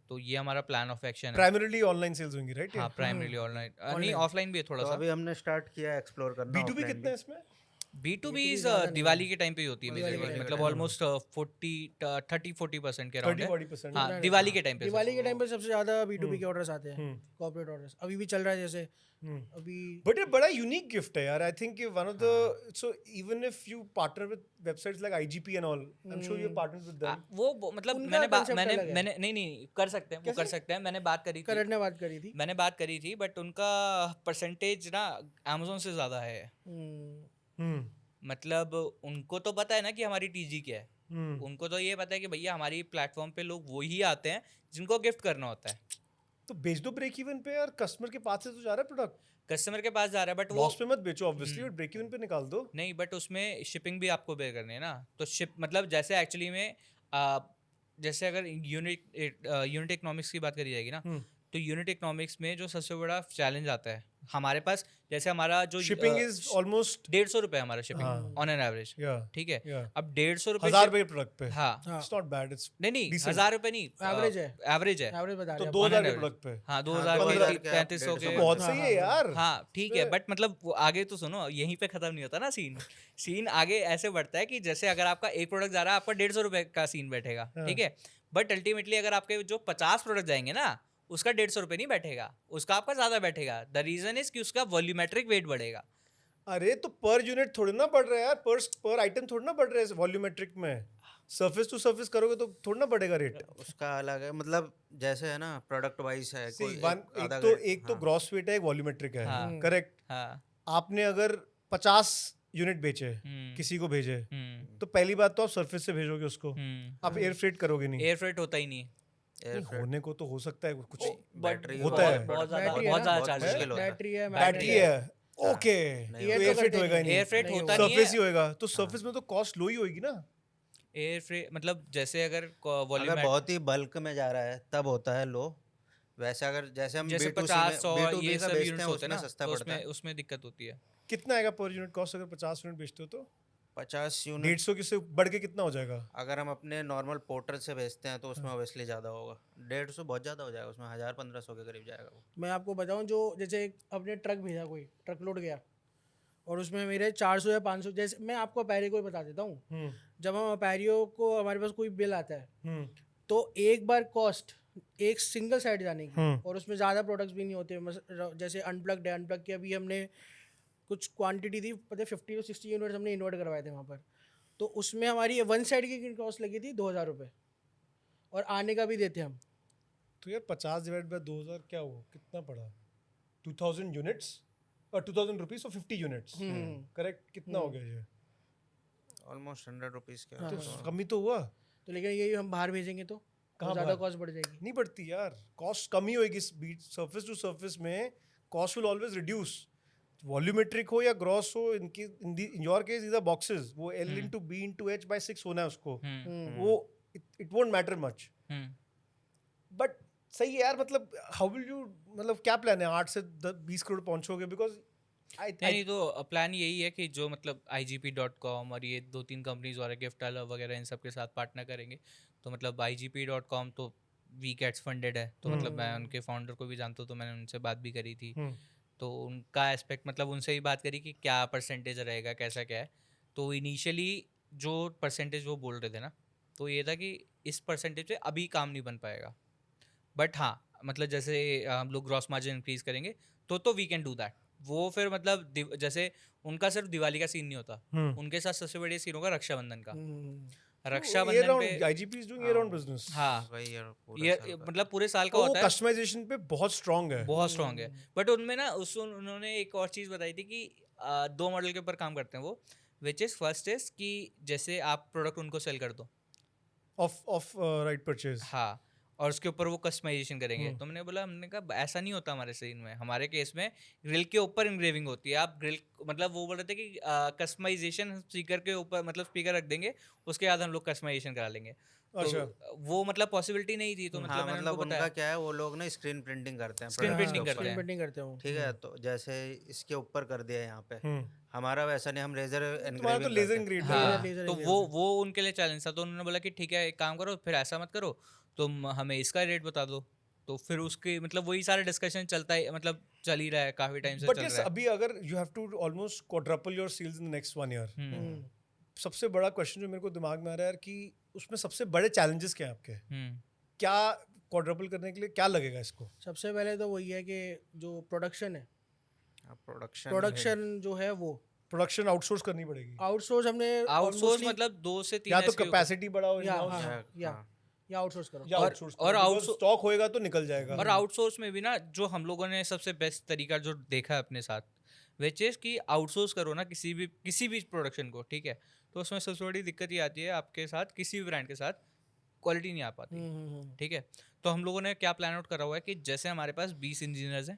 तो ये हमारा प्लान ऑफ एक्शन है. प्राइमरीली ऑनलाइन सेल्स होंगी, राइट? हाँ, प्राइमरीली ऑनलाइन, नहीं ऑफलाइन भी है थोड़ा तो सा. अभी हमने स्टार्ट किया एक्सप्लोर करना. B2B offline कितना है भी. इसमें? B2B दिवाली के टाइम पे ही होती है दिवाली के basically. time मतलब पे. ऑलमोस्ट 30-40% के अराउंड है. 30-40%. हाँ, दिवाली के टाइम पे. दिवाली के टाइम पे सबसे ज्यादा B2B के ऑर्डर्स आते हैं, कॉर्पोरेट ऑर्डर्स. अभी भी चल रहा है जैसे अभी. बट ये बड़ा यूनिक गिफ्ट है यार. I think one of the, so even if you partner with websites like IGP and all, I am sure you partnered with them. वो मतलब उनका concept अलग है. मैंने नहीं कर सकते हैं, वो कर सकते हैं. मैंने बात करी थी, करण ने बात करी थी. मैंने बात करी थी, बट उनका परसेंटेज ना अमेजोन से ज़्यादा है. मतलब उनको तो पता है ना कि हमारी TG क्या है. उनको तो ये पता है कि भैया हमारी प्लेटफॉर्म पे लोग वही आते हैं जिनको गिफ्ट करना होता है. तो बेच दो ब्रेक इवन पे यार. कस्टमर के पास से तो जा रहा है प्रोडक्ट, कस्टमर के पास जा रहा है, बट वो लॉस पे मत बेचो ऑब्वियसली, बट ब्रेक इवन पे निकाल दो. नहीं, बट उसमें शिपिंग भी आपको पे करनी है ना. तो शिप मतलब जैसे एक्चुअली में जैसे अगर यूनिट इकोनॉमिक्स की बात करी जाएगी ना, तो यूनिट इकोनॉमिक्स में जो सबसे बड़ा चैलेंज आता है हमारे पास, जैसे हमारा जो शिपिंग इज ऑलमोस्ट 150 रुपए हमारा शिपिंग ऑन एन एवरेज. या ठीक है, yeah. अब 150 रुपए 1000 रुपए प्रोडक्ट पे. हाँ, इट्स नॉट बैड. इट्स नहीं decent. 1000 रुपए नहीं, Average है. एवरेज है. एवरेज बता तो रहे हैं. 2000 के average. प्रोडक्ट पे. हाँ, 2000 2000 के के 3500 150 के. बहुत सही है यार. हाँ, ठीक है, बट मतलब वो आगे तो सुनो, यहीं पे खत्म नहीं होता ना सीन आगे ऐसे बढ़ता है कि जैसे अगर आपका एक प्रोडक्ट जा रहा है, आपका 150 रुपए का सीन बैठेगा, ठीक है, बट अल्टीमेटली अगर आपके जो 50 प्रोडक्ट जाएंगे ना, उसका 150 रुपए नहीं बैठेगा, उसका आपका ज्यादा बैठेगा. द रीजन इज कि उसका वॉल्यूमेट्रिक वेट बढ़ेगा. अरे तो पर यूनिट थोड़ी ना बढ़ रहा है यार. पर आइटम थोड़ी ना बढ़ रहा है वॉल्यूमेट्रिक में. सरफेस टू सरफेस करोगे तो थोड़ा ना बढ़ेगा रेट. उसका अलग है, मतलब जैसे है ना प्रोडक्ट वाइज है. कोई एक तो ग्रॉस वेट है, एक वॉल्यूमेट्रिक है, हाँ. करेक्ट. हाँ. आपने अगर 50 यूनिट बेचे, किसी को भेजे, तो पहली बात तो आप सरफेस से भेजोगे उसको, आप एयर फ्रेट करोगे नहीं. एयर फ्रेट होता ही नहीं. एयर नहीं, होने को तो हो सकता है कुछ बैटरी होता है। बहुत ज़्यादा बैटरी है बहुत ना? ज़्यादा बहुत चार्ज मुश्किल होता है। बैटरी है बैटरी है ओके, नहीं Air एयर तो फ्रेट करते होएगा ही नहीं, एयर फ्रेट नहीं होता होगा। नहीं सरफेस ही है होएगा, तो सरफेस में तो कॉस्ट लो ही होएगी ना। एयर फ्रेट मतलब जैसे अगर अगर वॉल्यूम बहुत ही बल्क में जा रहा है तब होता है लो, वैसे अगर जैसे हम जैसे B2C 50-100 में B2B ये का सब बेचते यूनिट्स हैं होते हैं उसमें ना सस्ता तो पड़ता उसमें है। उसमें दिक्कत होती है। कितना आएगा पर यूनिट कॉस्ट अगर 50 यूनिट बेचते हो तो? 50 यूनिट 150 की से बढ़ के कितना हो जाएगा? अगर हम अपने नॉर्मल पोर्टल से बेचते हैं तो उसमें ऑब्वियसली ज़्यादा होगा, 150 बहुत ज़्यादा हो जाएगा, उसमें 1000-1500 के करीब जाएगा वो। मैं आपको बताऊं, जो जैसे अपने ट्रक भेजा, कोई ट्रक लोड गया और उसमें मेरे 400 या 500, जैसे मैं आपको अपैरियो को ही बता देता हूँ। जब हम अपैरियो को, हमारे पास कोई बिल आता है तो एक बार कॉस्ट एक सिंगल साइड जाने की, और उसमें ज़्यादा प्रोडक्ट्स भी नहीं होते, जैसे अनप्लग है, अनप्लग की अभी हमने कुछ क्वांटिटी थी, पता है 50 to 60 यूनिट्स हमने इन्वर्ट करवाए थे वहाँ पर, तो उसमें हमारी वन साइड की कॉस्ट लगी थी 2000 रुपये, और आने का भी देते हम। तो यार 50 डिवाइड बाय 2000 क्या हुआ, कितना पड़ा? 2000 यूनिट्स और 2000 रुपीज और 50 यूनिट्स, करेक्ट? कितना हो गया ये? ऑलमोस्ट 100 रुपीज़ के तो आसपास। कमी तो हुआ। तो लेकिन यही हम बाहर भेजेंगे तो कहाँ ज़्यादा बाहर? कॉस्ट बढ़ जाएगी। नहीं बढ़ती यार, कॉस्ट कमी होएगी। सरफेस टू सरफेस में cost will always reduce, volumetric हो या ग्रॉस हो। In your case is boxes, वो L into B into H by 6 होना है उसको, वो it won't matter much. But सही है यार, मतलब हाउ विल यू, मतलब क्या प्लान है 8 से 20 करोड़ पहुंचोगे? बिकॉज नहीं तो प्लान यही है कि जो मतलब igp.com और ये 2-3 कंपनीज और गिफ्ट अलव वगैरह इन सब के साथ पार्टनर करेंगे। तो मतलब igp.com तो वी कैट्स फंडेड है, तो मतलब मैं उनके फाउंडर को भी जानता हूँ, तो मैंने उनसे बात भी करी थी। तो उनका एस्पेक्ट मतलब उनसे ही बात करी कि क्या परसेंटेज रहेगा, कैसा क्या है। तो इनिशियली जो परसेंटेज वो बोल रहे थे ना, तो ये था कि इस परसेंटेज पे अभी काम नहीं बन पाएगा, बट हाँ मतलब जैसे हम लोग ग्रॉस मार्जिन इंक्रीज करेंगे तो वी कैन डू दैट। वो फिर मतलब जैसे उनका सिर्फ दिवाली का सीन नहीं होता, उनके साथ सबसे बढ़िया सीन होगा रक्षाबंधन का। रक्षाबंधन पे IGP is doing year round business। हाँ वही यार पूरा ये साल का। मतलब पूरे साल का वो होता है, कस्टमाइजेशन पे बहुत स्ट्रांग है। बहुत स्ट्रांग है। बट उनमें ना उन्होंने एक और चीज़ बताई थी कि 2 मॉडल के ऊपर काम करते हैं वो, विच इज़ फर्स्ट इज कि जैसे आप प्रोडक्ट उनको सेल कर दो ऑफ राइट परचेज। हाँ, और उसके ऊपर वो कस्टमाइजेशन करेंगे। तो हमने बोला, हमने कहा ऐसा नहीं होता हमारे सीन में, हमारे केस में ग्रिल के ऊपर इंग्रेविंग होती है। आप ग्रिल मतलब वो बोल रहे थे कि कस्टमाइजेशन स्पीकर के ऊपर, मतलब स्पीकर रख देंगे, उसके बाद हम लोग कस्टमाइजेशन करा लेंगे। तो वो मतलब पॉसिबिलिटी नहीं थी, तो मतलब हाँ मैंने मतलब उनको उनका बताया क्या है, वो लोग ना स्क्रीन प्रिंटिंग करते हैं, Screen products printing के करते ऊपर। हैं। पेंटिंग करते हो। ठीक है, तो जैसे इसके ऊपर कर दिया यहाँ पे, हमारा वैसा नहीं, हम लेजर तुम्हारा तो लेजर इंग्रेड है। हाँ, laser तो वो उनके लिए चैलेंज था। तो उन्होंने बोला कि ठीक है, एक काम करो, फिर ऐसा मत करो, तुम हमें इसका रेट बता दो। तो फिर उसके मतलब वही सारा डिस्कशन चलता है, मतलब चल ही रहा है, काफी टाइम से बट चल यस, रहा है। अभी अगर you have to almost quadruple your sales in the next 1 year, सबसे बड़ा क्वेश्चन जो मेरे को दिमाग में आ रहा है यार कि उसमें सबसे बड़े चैलेंजेस क्या हैं आपके? क्या क्वाड्रपल करने के लिए क्या लगेगा इसको? सबसे पहले तो वही है कि जो प्रोडक्शन है, प्रोडक्शन प्रोडक्शन जो है वो प्रोडक्शन आउटसोर्स करनी पड़ेगी, आउटसोर्स हमने आउटसोर्स almostly- मतलब 2 से 3 या तो कैपेसिटी बढ़ाओ या in-house, हाँ, या आउटसोर्स करो। या और- आउटसोर्स और करो, outsource- स्टॉक होएगा तो निकल जाएगा। और आउटसोर्स में भी ना, जो हम लोगों ने सबसे बेस्ट तरीका जो देखा है अपने साथ, विच इज़ कि आउटसोर्स करो ना किसी भी प्रोडक्शन को, ठीक है। तो उसमें सबसे बड़ी दिक्कत ये आती है, आपके साथ किसी भी ब्रांड के साथ क्वालिटी नहीं आ पाती, ठीक है। तो हम लोगों ने क्या प्लान आउट करा हुआ है कि जैसे हमारे पास 20 इंजीनियर्स हैं,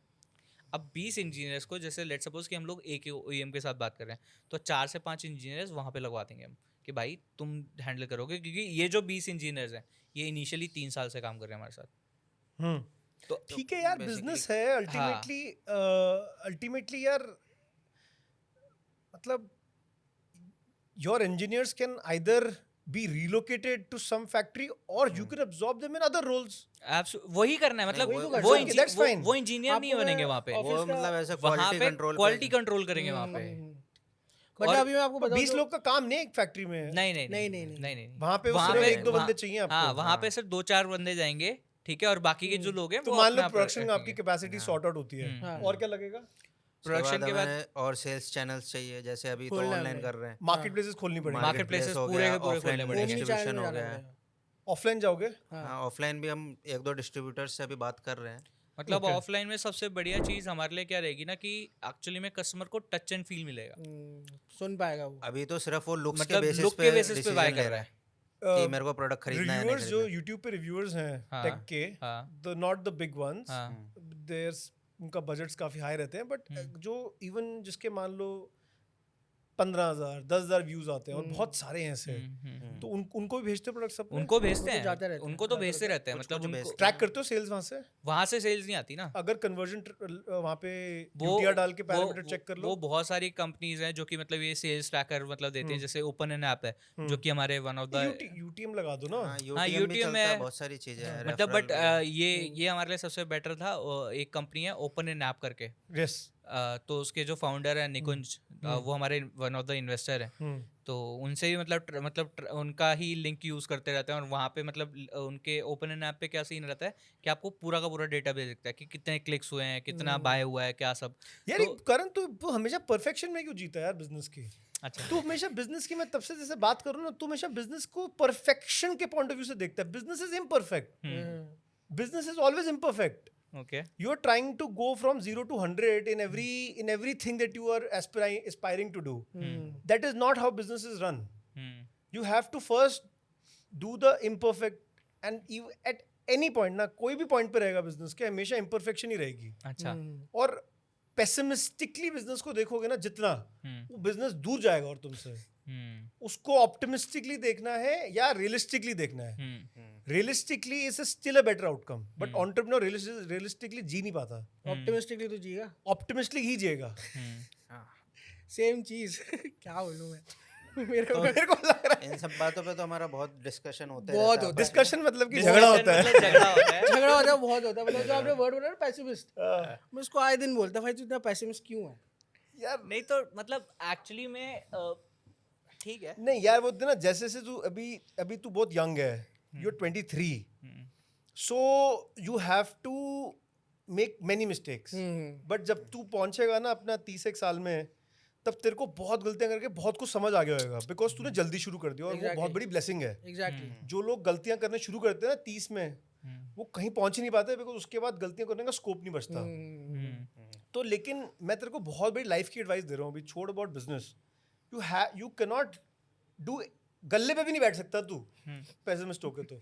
अब 20 इंजीनियर्स को, जैसे लेट सपोज कि हम लोग एक OEM के साथ बात कर रहे हैं, तो 4 से 5 इंजीनियर्स वहाँ पे लगवा देंगे हम, कि भाई तुम हैंडल करोगे, क्योंकि ये जो 20 इंजीनियर्स हैं ये इनिशियली 3 साल से काम कर रहे हैं हमारे साथ। तो ठीक है यार, basically- बिजनेस है अल्टीमेटली यार, मतलब your engineers can either be relocated to some factory or you can absorb them in other roles. वही करना है, मतलब वही तो करना है। That's fine. वो इंजीनियर नहीं आपको मैं बनेंगे वहाँ पे, office वो का- मतलब ऐसे वहाँ क्वालिटी पे कंट्रोल क्वालिटी कंट्रोल करेंगे वहाँ पे। बट और अभी मैं आपको बताऊं 20 लोग का काम नहीं एक फैक्ट्री में है। नहीं, वहाँ पे वहाँ सिर्फ पे- 1-2 बंदे वहाँ- चाहिए आपको। हाँ, वहाँ पे सिर्फ 2-4 बंदे जाएंगे, ठीक है, और बाकी के जो लोग हैं तो वो मान अपना लो प्रोडक्शन में आपकी रखेंगे। कैपेसिटी सॉर्ट आउट होती है, हाँ। और क्या लगेगा? प्रोडक्शन के बाद और सेल्स चैनल्स चाहिए, जैसे अभी तो खोलना ऑनलाइन है। कर रहे हैं, मार्केट प्लेसेस खोलनी पड़ेगी। Marketplaces हो पूरे गया, के पूरे offline खोलने में पड़ेंगे। distribution हो गया। ऑफलाइन जाओगे? हाँ, ऑफलाइन भी हम 1-2 डिस्ट्रीब्यूटर्स से अभी बात कर रहे हैं। मतलब ऑफलाइन में सबसे बढ़िया चीज़ हमारे लिए क्या रहेगी ना, कि एक्चुअली में कस्टमर को टच एंड फील मिलेगा। सुन पाएगा वो। अभी तो सिर्फ वो लुक्स के मतलब बेसिस लुक पे के बेसिस पे decision बाय ले कर रहा है, कि मेरे को प्रोडक्ट खरीदना है नहीं रिव्यूअर्स जो खरीदना। यूट्यूब पे रिव्यूअर्स हैं हाँ, टेक के, हाँ, the not the big ones, हाँ, देयर उनका बजट्स काफी हाई रहते हैं, बट जो इवन जिसके मान लो 15,000 10,000 व्यूज आते हैं और बहुत सारे हैं ऐसे, तो उनको भी भेजते प्रोडक्ट सब उनको भेजते तो जाते हैं, रहते हैं, उनको तो भेजते रहते हैं, मतलब उनको ट्रैक करते हो सेल्स वहां से? वहां से सेल्स नहीं आती ना। अगर कन्वर्जन वहां पे वो UTR डाल के पैरामीटर चेक कर लो। वो बहुत सारी कंपनीज हैं जो कि मतलब ये सेल्स ट्रैकर मतलब देती है, जैसे ओपन एन ऐप है जो कि हमारे वन ऑफ द UTM लगा दो ना। हाँ, हाँ, UTM भी UTM चलता है, है, बहुत सारी चीजें हैं, मतलब referral बट भी है। ये हमारे लिए सबसे बेटर था। एक कंपनी है ओपन एन ऐप करके, यस। तो उसके जो फाउंडर है निकुंज, वो हमारे वन ऑफ द इन्वेस्टर हैं, तो उनसे भी मतलब उनका ही लिंक यूज़ करते रहते हैं, और वहाँ पे मतलब उनके ओपन एन ऐप पे क्या सीन रहता है कि आपको पूरा का पूरा डेटा भेज सकता है कि कितने क्लिक्स हुए हैं, कितना बाय हुआ है, क्या सब। यार तो करण तू हमेशा परफेक्शन में क्यों जीता है यार बिजनेस की? अच्छा, तू हमेशा बिजनेस की, मैं तब से जैसे बात करूँ ना, तू हमेशा बिजनेस को परफेक्शन के पॉइंट ऑफ व्यू से देखता है। Business is imperfect, business is always imperfect. Okay, You are trying to go from 0 to 100 in everything that you are aspiring to do. That is not how business is run. You have to first do the imperfect, and at any point ना, कोई भी point पे रहेगा business के, हमेशा imperfection ही रहेगी. अच्छा, और pessimistically business को देखोगे ना जितना, वो business दूर जाएगा और तुमसे. उसको optimistically देखना है या realistically देखना है. Realistically is still a better outcome, but entrepreneur realistically जी नहीं पाता. ऑप्टिमिस्टिकली तो जिएगा, Optimistically ही जिएगा. सेम चीज क्या बोलूं मैं मेरे तो मेरे को लग रहा है इन सब बातों पे तो हमारा बहुत डिस्कशन होता बहुत रहता है। होता है। discussion मतलब कि झगड़ा होता है. मतलब झगड़ा होता है। झगड़ा होता है, बहुत होता है। मतलब जो आपने वर्ड बोला ना पैसिमिस्ट, मैं उसको आए दिन बोलता भाई तू इतना पैसिमिस्ट क्यों है? यार नहीं तो मतलब एक्चुअली में ठीक है। नहीं यार, वो ना जैसे से तू अभी तू बहुत यंग है, you are 23, so you have to make many mistakes. But जब तू पहुंचेगा ना अपना 31 साल में, तब तेरे को बहुत गलतियां करके बहुत कुछ समझ आ गया होगा, बिकॉज तूने जल्दी शुरू कर दिया, और वो बहुत बड़ी ब्लेसिंग है. एग्जैक्टली, जो लोग गलतियां करने शुरू करते हैं ना 30 में, वो कहीं पहुंच ही नहीं पाते, बिकॉज उसके बाद गलतियां करने का स्कोप नहीं बचता. तो लेकिन मैं तेरे को बहुत बड़ी लाइफ की एडवाइस दे रहा हूँ अभी, छोड़ about business. You can not do, गल्ले पे भी नहीं बैठ सकता तू पेसिमिस्ट होके तो.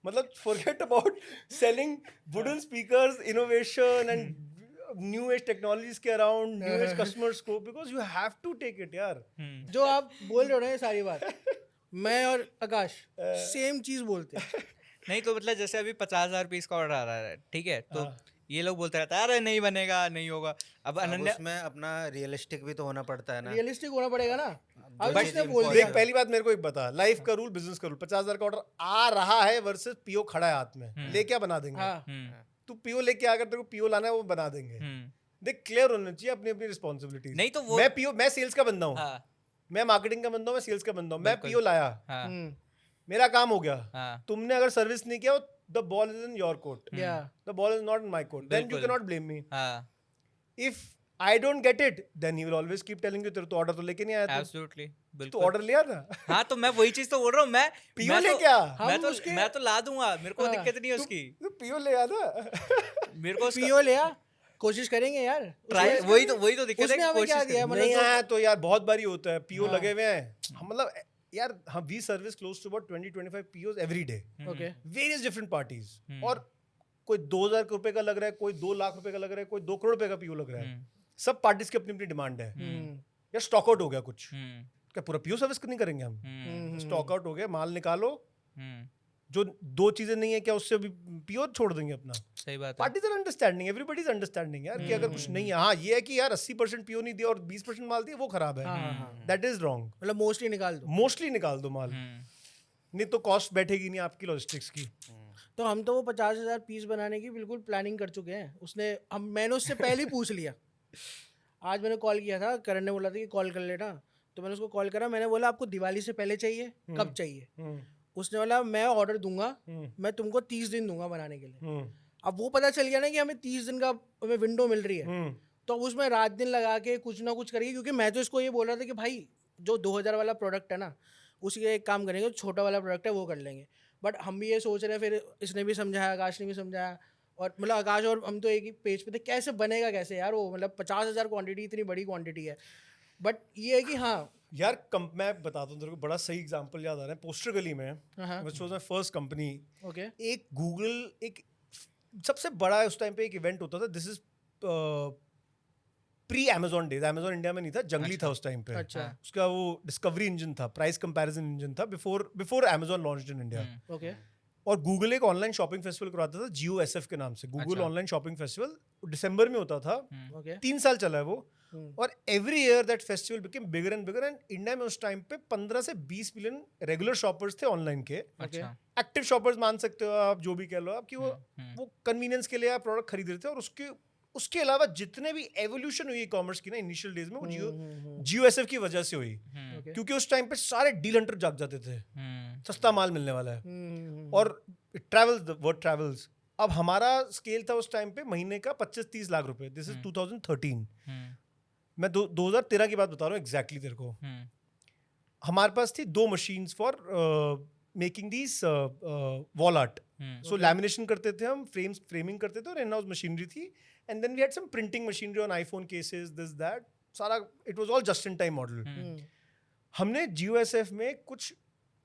मतलब forget about selling wooden speakers, innovation and new age technologies के अराउंड, न्यू एज कस्टमर्स को, because you have to take it यार. जो आप बोल रहे हो ना ये सारी बात, मैं और आकाश सेम चीज बोलते हैं. नहीं तो मतलब जैसे अभी 50,000 पीस का ऑर्डर आ रहा है, ठीक है, तो ये लोग बोलते रहते हैं अरे नहीं बनेगा, नहीं होगा. अब अब अनन्या उसमें अपना रियलिस्टिक भी तो होना पड़ता है ना. रियलिस्टिक होना पड़ेगा ना. अब जो इसने चीज़ बोल देख, दिया, पहली बात मेरे को एक बता, लाइफ का रूल, बिजनेस का रूल, 50,000 का ऑर्डर आ रहा है वर्सेस पीओ खड़ा है हाथ में, ले क्या बना देंगे? हाँ तू पीओ लेके आकर तेरे को पीओ लाना है, वो बना देंगे. देख, क्लियर होना चाहिए अपनी अपनी रिस्पॉन्सिबिलिटीज. नहीं तो वो मैं सेल्स का बंदा हूँ, हाँ, मैं मार्केटिंग का बंदा हूँ, मैं सेल्स का बंदा हूँ. मैं पीओ लाया, हाँ, मेरा काम हो गया. हाँ, तुमने अगर सर्विस नहीं किया, the ball is in your court, या the ball is not in my court. Then you बिल्कुल. Can not blame me. हाँ, if I don't get it, then you will always keep telling you, तेरे तो order तो लेके नहीं आया तू. एब्सोल्युटली, तो बिल्कुल. ऑर्डर लिया था. हाँ, तो मैं वही चीज तो बोल रहा हूँ. मैं पीओ मैं ले तो- क्या? मैं तो ला दूंगा, मेरे को हाँ. दिक्कत नहीं है उसकी. तू पीओ ले आया था. मेरे को पीओ लिया, कोशिश करेंगे यार. ट्राई, वही तो दिक्कत है उसने कि हमें क्या कोशिश दिया करें. मतलब नहीं जो- आया तो यार बहुत बारी होता है, पीओ लगे हुए हैं. हम मतलब यार, हम we service close to about 20-25 POs every day, okay various different parties. और कोई 2,000 रुपए का लग रहा है, कोई 2 लाख रुपए का लग रहा है, कोई 2 करोड़ रुपए का पीओ लग रहा है. सब पार्टीज की अपनी अपनी डिमांड है. यार स्टॉक आउट हो गया कुछ, क्या पूरा पीओ सर्विस नहीं करेंगे हम? स्टॉक आउट हो गया, माल निकालो. जो 2 चीजें नहीं है, क्या उससे भी पीओ छोड़ देंगे अपना? सही बात है. Parties are understanding, everybody is understanding यार, कि अगर कुछ नहीं है, हाँ ये है कि यार 80% पीओ नहीं दिया और 20% माल दिया, वो खराब है. That is wrong. मतलब मोस्टली निकाल दो. मोस्टली निकाल दो माल, नहीं तो कॉस्ट बैठेगी नहीं आपकी लॉजिस्टिक्स की. तो हम तो वो 50,000 पीस बनाने की बिल्कुल प्लानिंग कर चुके हैं. मैंने उससे पहले ही पूछ लिया. आज मैंने कॉल किया था, करण ने बोला था कि कॉल कर लेना, तो मैंने उसको कॉल करा. मैंने बोला आपको दिवाली से पहले चाहिए, कब चाहिए? उसने बोला मैं ऑर्डर दूंगा, मैं तुमको 30 दिन दूंगा बनाने के लिए. अब वो पता चल गया ना कि हमें 30 दिन का हमें विंडो मिल रही है, तो अब उसमें रात दिन लगा के कुछ ना कुछ करेगी. क्योंकि मैं तो इसको ये बोल रहा था कि भाई जो 2,000 वाला प्रोडक्ट है ना, उसी का एक काम करेंगे, छोटा वाला प्रोडक्ट है वो कर लेंगे. बट हम भी ये सोच रहे हैं, फिर इसने भी समझाया, आकाश ने भी समझाया, और मतलब आकाश और हम तो एक ही पेज पे थे, कैसे बनेगा कैसे यार वो, मतलब 50,000 क्वांटिटी इतनी बड़ी क्वांटिटी है. बट ये है कि हाँ यार मैं बताता हूँ तेरे को, बड़ा सही एग्जांपल याद आ रहा है। पोस्टर गली में, हाँ which was my first company, okay एक गूगल, एक सबसे बड़ा उस टाइम पे एक इवेंट होता था। This is pre Amazon days. Amazon India में नहीं था, जंगली था उस टाइम पे। अच्छा उसका वो डिस्कवरी इंजन था, प्राइस कंपैरिजन इंजन था, before Amazon launched in India. Okay और गूगल एक ऑनलाइन शॉपिंग फेस्टिवल करवाता था GOSF के नाम से, गूगल अच्छा। Online shopping festival. दिसंबर में होता था, ओके 3 साल चला है वो। और every year that festival became bigger and bigger, and India में उस टाइम पे 15 से 20 मिलियन रेगुलर शॉपर्स थे ऑनलाइन के। अच्छा एक्टिव शॉपर्स मान सकते हो आप, जो भी कह लो आप, कि वो कन्वीनियंस के लिए आप प्रोडक्ट खरीद रहे थे। और उसके अलावा जितने भी एवोल्यूशन हुई कॉमर्स की ना इनिशियल डेज में, वो GOSF की वजह से हुई। ओके क्योंकि उस टाइम पे सारे डील हंटर जाग जाते थे, सस्ता माल मिलने वाला है। और ट्रैवल्स, द वर्ड ट्रैवल्स। अब हमारा स्केल था उस टाइम पे महीने का 25-30 लाख रुपए। This is 2013। मैं 2013 की बात बता रहा हूँ एग्जैक्टली तेरे को। हमारे पास थी 2 machines for making these wall art. So lamination करते थे हम, फ्रेमिंग करते थे, और इन हाउस मशीनरी थी। And then we had some printing machinery on iPhone cases, this that सारा। It was all just in time model. हमने GOSF में कुछ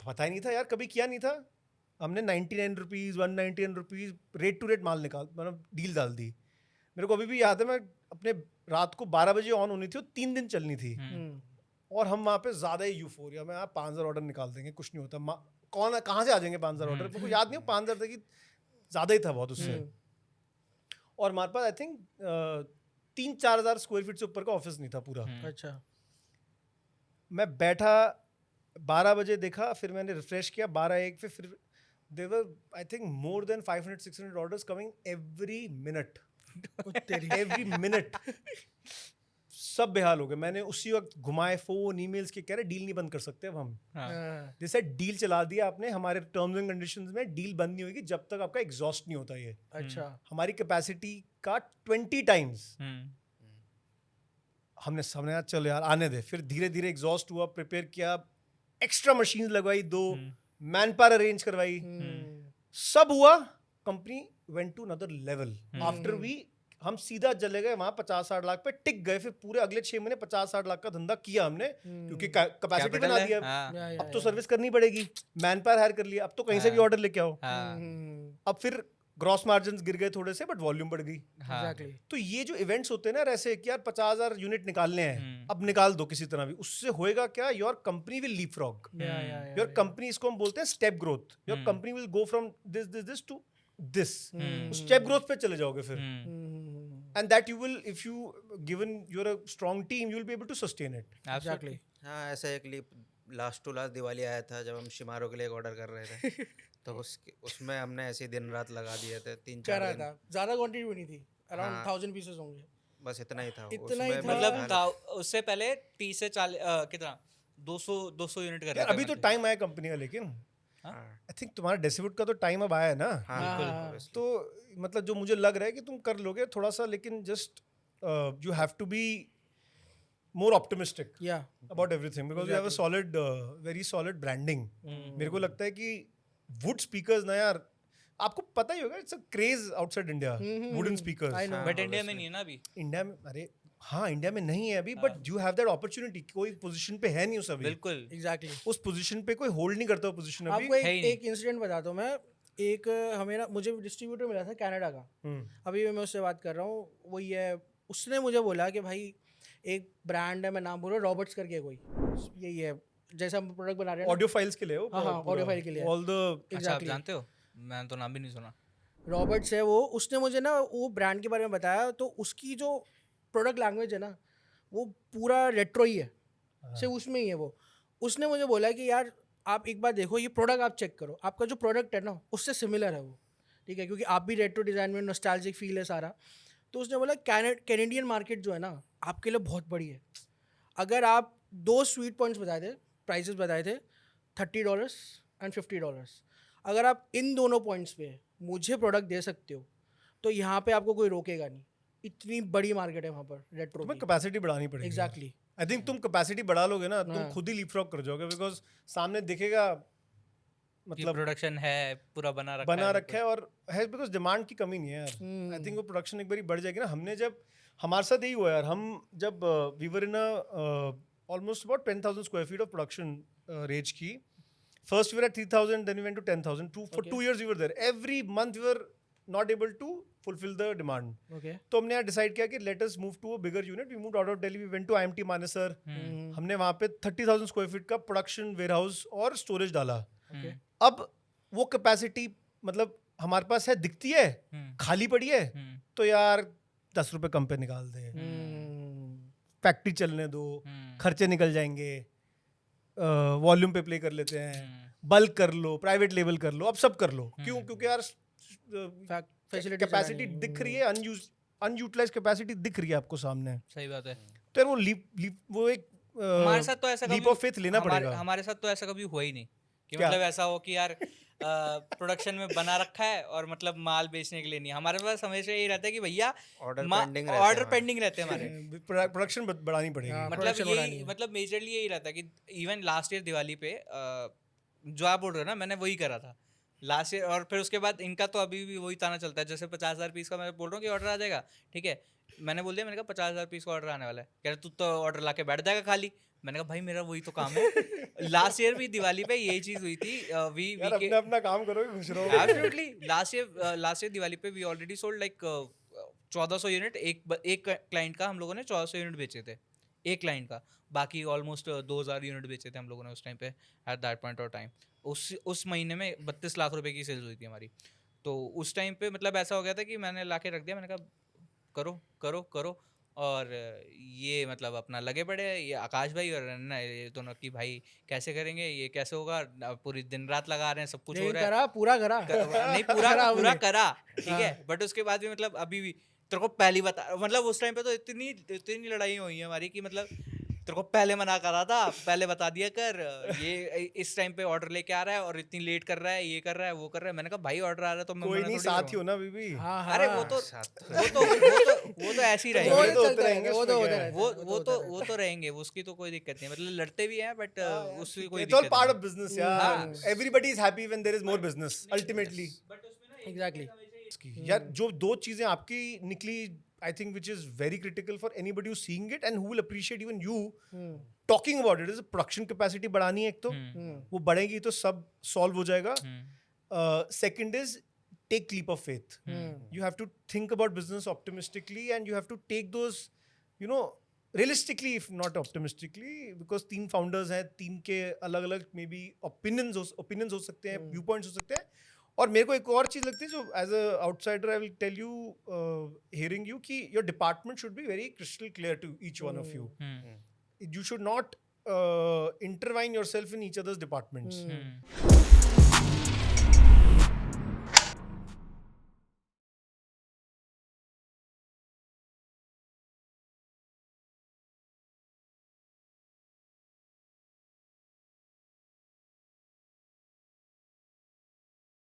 पता ही नहीं था यार, कभी किया नहीं था। हमने 99 rupees, 199 rupees rate to rate माल निकाल, मतलब डील डाल दी। मेरे को अभी भी याद है, मैं अपने रात को 12 बजे ऑन होनी थी और 3 दिन चलनी थी। और हम वहाँ पे ज़्यादा ही यूफोरिया में, आप 5,000 ऑर्डर निकाल देंगे, कुछ नहीं होता। कौन कहाँ से आ जाएंगे 5,000 ऑर्डर? मेरे को याद नहीं हो, 5,000 तक ही ज़्यादा ही था बहुत उससे। और हमारे पास आई थिंक 3-4 हज़ार स्क्वायर फीट से ऊपर का ऑफिस नहीं था पूरा। अच्छा मैं बैठा 12 बजे देखा, फिर मैंने रिफ्रेश किया 12-1 पे, फिर there were I think more than 500-600 orders coming every minute. Every minute सब बेहाल हो गए। मैंने उसी वक्त घुमाए फोन, ईमेल्स के, कह रहे डील नहीं बंद कर सकते अब हम। जैसे डील चला दिया आपने, हमारे टर्म्स एंड कंडीशंस में डील बंद नहीं होगी जब तक आपका एग्जॉस्ट नहीं होता। ये अच्छा हमारी कैपेसिटी का 20 टाइम्स। हमने सामने यार चलो यार आने दे। फिर धीरे धीरे एग्जॉस्ट हुआ, प्रिपेयर किया, एक्स्ट्रा मशीन लगवाई, 2 मैन पावर अरेंज करवाई, सब हुआ। Company went to another level after we. हम सीधा चले गए वहां 50-60 लाख पे टिक गए। फिर पूरे अगले 6 महीने 50-60 लाख का धंधा किया हमने, क्योंकि कैपेसिटी बना दिया। अब तो सर्विस करनी पड़ेगी, मैन पावर हायर कर लिया, अब तो कहीं से भी ऑर्डर लेके आओ। अब फिर ग्रॉस मार्जिन गिर गए थोड़े से, बट वॉल्यूम बढ़ गई। एग्जैक्टली तो ये जो इवेंट्स होते हैं ना ऐसे कि यार 50,000 यूनिट निकालने हैं, अब निकाल दो किसी तरह भी। उससे होएगा क्या? Your company will leapfrog. Your company, इसको हम बोलते हैं step growth. Your company will go from this to this. Step growth पे चले जाओगे फिर। And that you will, if you given your a strong team, you will be able to sustain it. Exactly हाँ, ऐसा एक leap last to last Diwali आया था जब हम शिमारो के लिए एक ऑर्डर कर रहे थे। तो उसमें हमने ऐसे दिन रात लगा दिए थे, 3-4 रहा दिन। था, ज्यादा क्वांटिटी भी नहीं थी, अराउंड हाँ। 1000 पीसेस होंगे। बस इतना ही था। इतना ही उसमें था। मतलब मतलब उससे पहले 30 से 40 कितना 200 यूनिट कर यार अभी तो टाइम आया कंपनी का, लेकिन हाँ आई थिंक तुम्हारा डेसिविट का तो टाइम अब आया है ना। हाँ बिल्कुल। तो मतलब जो मुझे लग रहा है कि तुम कर लोगे थोड़ा सा, लेकिन just you have to be more optimistic या about everything because you have a solid very solid branding. मेरे को लगता है कि wood speakers ना यार, आपको पता ही होगा, it's a craze outside India, wooden speakers. I know. But India में नहीं है ना अभी। इंडिया में, अरे हाँ इंडिया में नहीं है अभी, but you have that opportunity. कोई पोजीशन पे है नहीं उस अभी, बिल्कुल एग्जैक्टली। उस पोजीशन पे कोई होल्ड नहीं करता पोजीशन अभी। आपको है ही नहीं। एक इंसिडेंट बताता हूँ मैं। एक हमें ना, मुझे डिस्ट्रीब्यूटर मिला था कनाडा का, अभी मैं उससे बात कर रहा हूँ। वो ये उसने मुझे बोला कि भाई एक ब्रांड है, मैं नाम बोल रहा हूँ, रॉबर्ट्स करके कोई, यही है जैसे हम प्रोडक्ट बना रहे हैं ऑडियो फाइल्स के लिए हो। हाँ, ऑडियो फाइल के लिए ऑल द अच्छा, आप एग्जैक्टली। जानते हो? मैंने तो नाम भी नहीं सुना। रॉबर्ट्स है वो। उसने मुझे ना वो ब्रांड के बारे में बताया, तो उसकी जो प्रोडक्ट लैंग्वेज है ना, वो पूरा रेट्रो ही है, सिर्फ उसमें ही है वो। उसने मुझे बोला कि यार आप एक बार देखो, ये प्रोडक्ट आप चेक करो, आपका जो प्रोडक्ट है ना उससे सिमिलर है वो, ठीक है, क्योंकि आप भी रेट्रो डिज़ाइन में नॉस्टैल्जिक फील है सारा। तो उसने बोला कैनेडियन मार्केट जो है ना आपके लिए बहुत बड़ी है। अगर आप 2 स्वीट पॉइंट्स बताए थे, प्राइसेस बताए थे, $30 एंड $50, अगर आप इन दोनों पॉइंट्स पे मुझे प्रोडक्ट दे सकते हो तो यहाँ पे आपको कोई रोकेगा नहीं। इतनी बड़ी मार्केट है वहाँ पर रेट्रो तुम्हें कैपेसिटी बढ़ानी पड़ेगी। एग्जैक्टली। आई थिंक तुम कैपेसिटी बढ़ा लोगे ना, तुम खुद ही लीपफ्रॉग कर जाओगे, बिकॉज सामने दिखेगा, मतलब प्रोडक्शन है पूरा बना रखा है और है, बिकॉज डिमांड की कमी नहीं है यार। आई थिंक वो प्रोडक्शन एक बारी बढ़ जाएगी ना। हमने जब, हमारे साथ यही हुआ यार, हम जब we were in a almost about 10,000 square feet of production range की. First we were at 3,000, then we went to 10,000. For 2 years we were there. Every month we were not able to fulfill the demand. Okay. तो हमने यहाँ decide किया कि let us move to a bigger unit. We moved out of Delhi. We went to IMT Manesar. हमने वहाँ पे 30,000 square feet का production warehouse और storage डाला. Okay. अब वो capacity मतलब हमारे पास है, दिखती है, खाली पड़ी है, तो यार 10 रुपए कम पे निकाल दे, फैक्ट्री चलने दो, खर्चे निकल जाएंगे, वॉल्यूम पे प्ले कर लेते हैं, बल्क कर लो, प्राइवेट लेवल कर लो, अब सब कर लो. क्यों? क्योंकि यार facility कैपेसिटी दिख रही है, अनयूटिलाइज कैपेसिटी दिख रही है आपको सामने. सही बात है. तो यार वो लीप वो एक हमारे साथ तो ऐसा लीप ऑफ फेथ लेना पड़ेगा. हमारे साथ तो ऐसा कभी हुआ ही नहीं कि क्या? मतलब ऐसा हो कि यार प्रोडक्शन में बना रखा है और मतलब माल बेचने के लिए नहीं. हमारे पास हमेशा यही रहता है कि भैया ऑर्डर पेंडिंग रहते हैं हमारे. प्रोडक्शन बढ़ानी पड़ेगी. मतलब यही मतलब मेजरली यही रहता है कि इवन लास्ट ईयर दिवाली पे जो आप बोल रहे हो ना, मैंने वही करा था लास्ट ईयर. और फिर उसके बाद इनका तो अभी भी वही ताना चलता है. जैसे 50,000 पीस का मैं बोल रहा हूँ कि ऑर्डर आ जाएगा, ठीक है, मैंने बोल दिया, मैंने कहा 50,000 पीस का ऑर्डर आने वाला है. कह रहे तू तो ऑर्डर ला के बैठ जाएगा खाली. मैंने कहा भाई मेरा वही तो काम है. लास्ट ईयर भी दिवाली पे यही चीज हुई थी. यार अपना अपना काम करो, खुश रहो. एब्सोल्युटली. लास्ट ईयर दिवाली पे we already sold like 1400 unit. एक क्लाइंट का हम लोगों ने 1400 यूनिट बेचे थे, एक क्लाइंट का. बाकी ऑलमोस्ट 2000 यूनिट बेचे थे हम लोगों ने उस टाइम पे, at that point of time. उस महीने में 32 लाख रुपए की सेल्स हुई थी हमारी. तो उस टाइम पे मतलब ऐसा हो गया था कि मैंने ला के रख दिया. मैंने कहा करो करो करो. और ये मतलब अपना लगे पड़े, ये आकाश भाई और ना ये दोनों की भाई कैसे करेंगे, ये कैसे होगा, पूरी दिन रात लगा रहे हैं, सब कुछ हो रहा है. करा पूरा करा नहीं पूरा करा, ठीक है. बट उसके बाद भी मतलब अभी भी तेरे को पहली बता, मतलब उस टाइम पे तो इतनी लड़ाई हुई है हमारी कि मतलब तेरे को पहले मना करा था, पहले बता दिया कर, ये इस टाइम पे ऑर्डर लेके आ रहा है और इतनी लेट कर रहा है, ये कर रहा है, वो कर रहा है. मैंने कहा भाई ऑर्डर आ रहा है तो मैं कोई मना नहीं, थोड़ी साथ ही करूँगा. हो ना बीबी. अरे वो तो ऐसे ही रहेंगे. वो तो होते रहेंगे, वो तो होते रहेंगे. वो तो रहेंगे, उसकी तो कोई दिक्कत नहीं. मतलब लड़ते भी हैं बट उसकी कोई It's all दिक्कत part नहीं. of business, yeah. Everybody is happy when there is more business. Ultimately, Exactly. यार जो दो चीजें आपकी निकली, I think which is very critical for anybody who's seeing it and who will appreciate even you talking about it is production capacity बढ़ानी है. एक तो वो बढ़ेगी तो सब solve हो जाएगा. Second is take leap of faith. You have to think about business optimistically and you have to take those, you know, realistically if not optimistically, because team founders हैं, team के अलग अलग maybe opinions हो सकते हैं, viewpoints हो सकते हैं. और मेरे को एक और चीज़ लगती है जो as a outsider I will tell you, hearing you, कि your department should be very crystal clear to each one of you. You should not intertwine yourself in each other's departments.